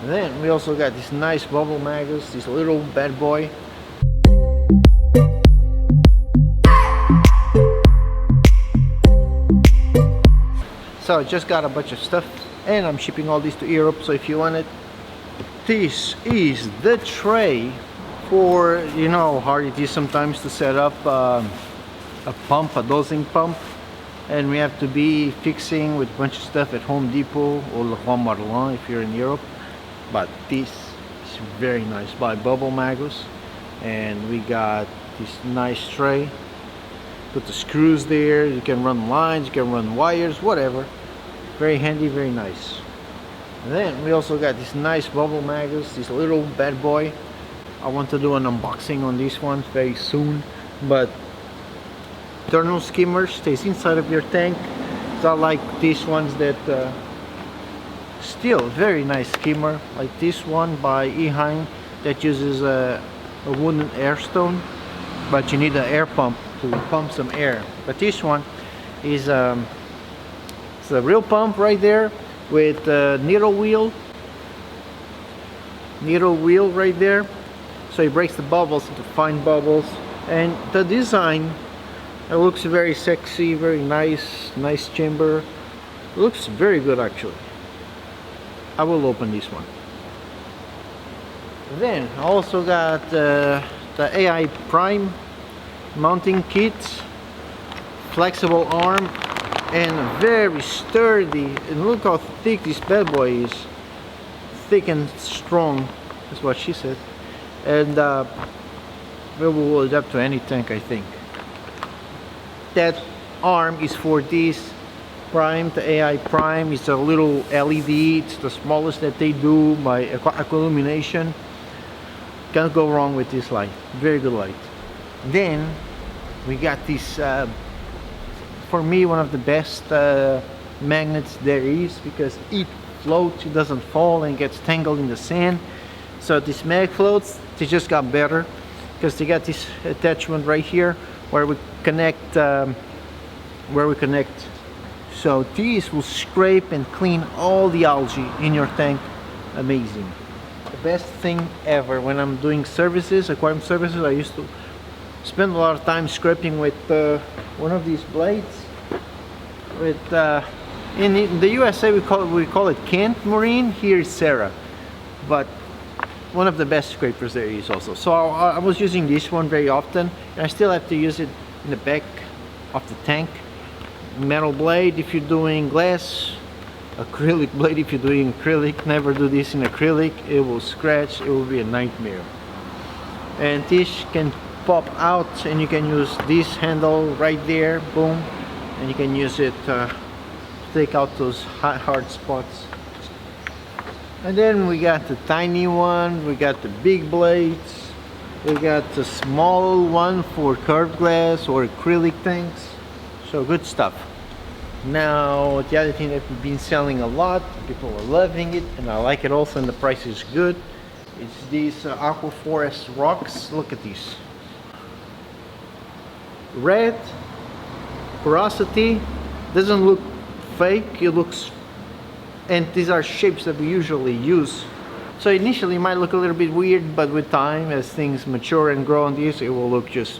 Then we also got this nice bubble Magus, this little bad boy. So I just got a bunch of stuff and I'm shipping all this to Europe, so if you want it, this is the tray for, you know, how hard it is sometimes to set up a pump, a dosing pump, and we have to be fixing with a bunch of stuff at Home Depot or Leroy Merlin if you're in Europe. But this is very nice by Bubble Magus, and we got this nice tray. Put the screws there, you can run lines, you can run wires, whatever. Very handy, very nice. And then we also got this nice Bubble Magus, this little bad boy. I want to do an unboxing on this one very soon, but internal skimmer stays inside of your tank. It's not like these ones that still very nice skimmer, like this one by Eheim that uses a wooden air stone, but you need an air pump to pump some air. But this one is it's a real pump right there with a needle wheel right there, so it breaks the bubbles into fine bubbles. And the design, it looks very sexy, very nice chamber. It looks very good actually. I will open this one. Then I also got the AI Prime mounting kit, flexible arm, and very sturdy. And look how thick this bad boy is. Thick and strong, that's what she said. And we will adapt to any tank, I think. That arm is for this Prime, the AI Prime. It's a little LED, it's the smallest that they do by Aqua illumination. Can't go wrong with this light, very good light. Then we got this, for me, one of the best magnets there is, because it floats, it doesn't fall and gets tangled in the sand. So these mag floats, they just got better because they got this attachment right here where we connect, so these will scrape and clean all the algae in your tank. Amazing. The best thing ever. When I'm doing services, aquarium services, I used to spend a lot of time scraping with one of these blades. With in the USA we call it Kent Marine. Here is Sarah, but one of the best scrapers there is also. So I was using this one very often, and I still have to use it in the back of the tank. Metal blade if you're doing glass, acrylic blade if you're doing acrylic. Never do this in acrylic, it will scratch, it will be a nightmare. And this can pop out, and you can use this handle right there, boom, and you can use it to take out those hard spots. And then we got the tiny one, we got the big blades, we got the small one for curved glass or acrylic tanks. So good stuff. Now the other thing that we've been selling a lot, people are loving it, and I like it also, and the price is good. It's these Aqua Forest rocks. Look at these. Red, porosity, doesn't look fake, it looks, and these are shapes that we usually use. So initially it might look a little bit weird, but with time, as things mature and grow on these, it will look just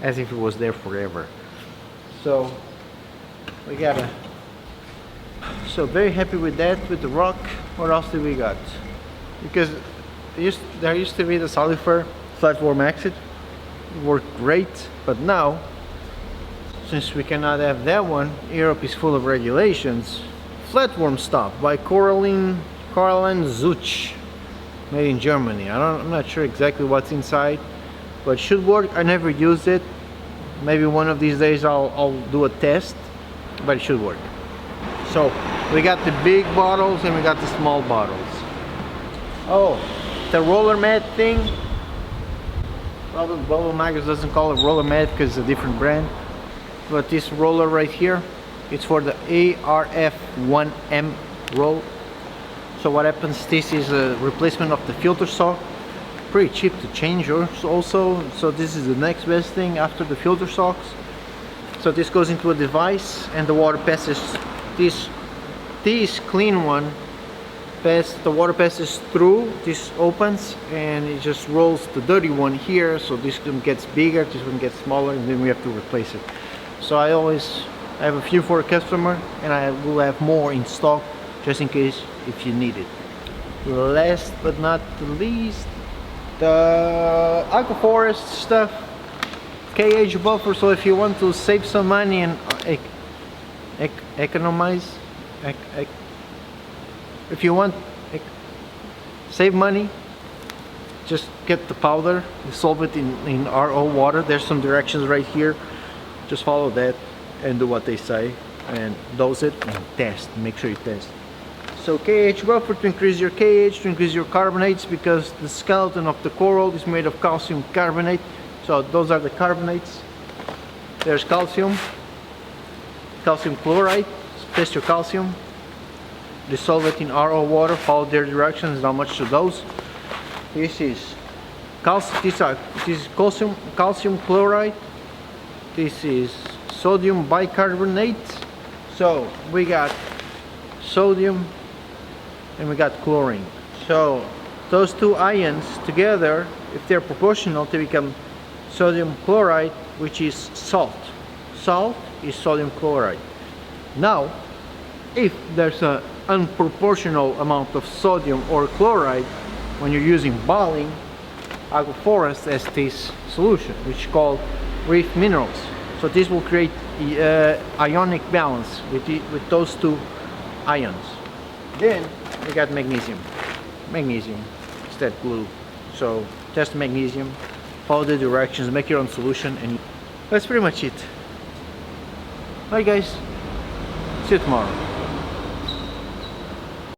as if it was there forever. So we got so very happy with that, with the rock. What else did we got? Because there used to be the Solifer Flatworm Exit. It worked great, but now, since we cannot have that one, Europe is full of regulations. Flatworm Stop by Caroline Zuch, made in Germany. I'm not sure exactly what's inside, but it should work. I never used it. Maybe one of these days I'll do a test, but it should work. So we got the big bottles and we got the small bottles. Oh, the roller mat thing. Bubble Magus doesn't call it roller mat because it's a different brand. But this roller right here, it's for the ARF1M roll. So what happens, this is a replacement of the filter sock. Pretty cheap to change also. So this is the next best thing after the filter socks. So this goes into a device and the water passes. This clean one the water passes through, this opens and it just rolls the dirty one here, so this one gets bigger, this one gets smaller, and then we have to replace it. So I have a few for a customer, and I will have more in stock just in case if you need it. Last but not the least, the Aqua Forest stuff, KH buffer. So if you want to save some money and economize, if you want save money, just get the powder, dissolve it in RO water. There's some directions right here, just follow that and do what they say and dose it and test, make sure you test. So KH buffer to increase your KH, to increase your carbonates, because the skeleton of the coral is made of calcium carbonate. So those are the carbonates. There's calcium chloride. Test your calcium, dissolve it in RO water, follow their directions, not much to dose. This is calcium chloride. This is sodium bicarbonate. So we got sodium and we got chlorine. So those two ions together, if they're proportional, they become sodium chloride, which is salt. Salt is sodium chloride. Now, if there's an unproportional amount of sodium or chloride when you're using bottling, Aqua Forest has this solution, which is called reef minerals. So this will create ionic balance with those two ions. Then we got magnesium. Magnesium is that glue. So test magnesium, follow the directions, make your own solution, and that's pretty much it. Bye guys, see you tomorrow.